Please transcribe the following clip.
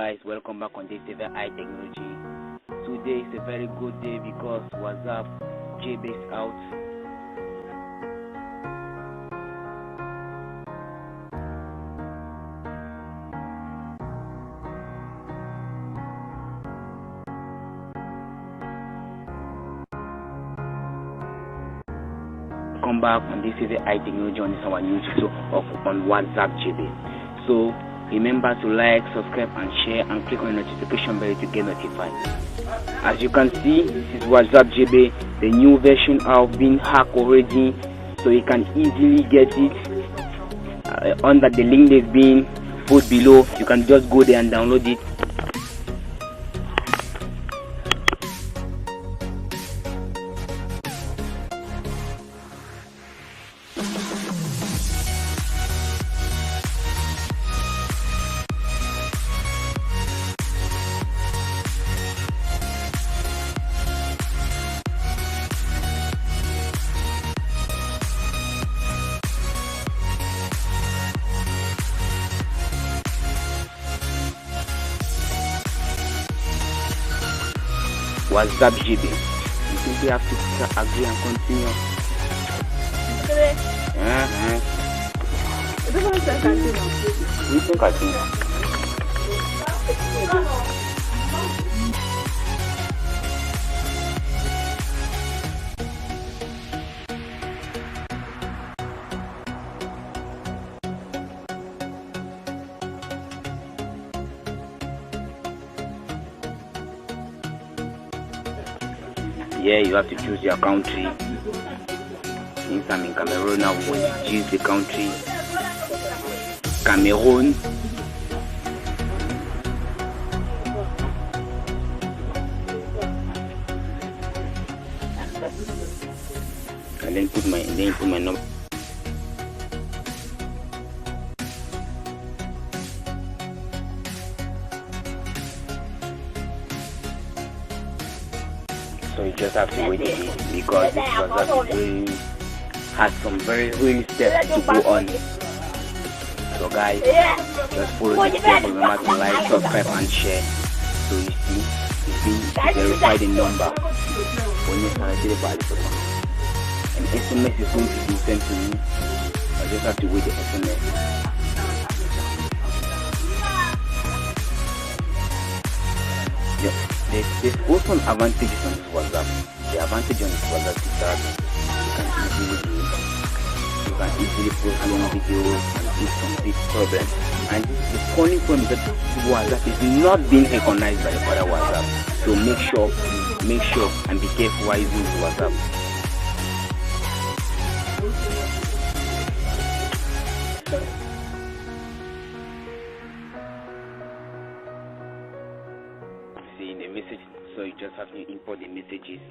guys, welcome back on this Itechnology. Today is a very good day because WhatsApp JB is out. Come back on this Itechnology on this our new show on WhatsApp JB. So remember to like, subscribe and share and click on the notification bell to get notified. As you can see, this is WhatsApp JB. The new version have been hacked already, so you can easily get it under the link they've been put below. You can just go there and download it. WhatsApp JB. You simply have to agree and continue. We can continue. Yeah, you have to choose your country. Since I'm in Cameroon, I want to choose the country Cameroon. And then put my number. So you just have to wait it because this WhatsApp has some very real steps to go on. So guys, just follow the steps. Remember to like, subscribe and share. So you see, it's been verified the number. When you start to an SMS is going to be sent to me. I just have to wait the SMS. There's also an advantage on this WhatsApp. The advantage on this WhatsApp is that you can easily post long videos and fix some big problems. And the funny point is that WhatsApp is not being recognized by the other WhatsApp. So make sure and be careful while using this WhatsApp. See the message, so you just have to import the messages.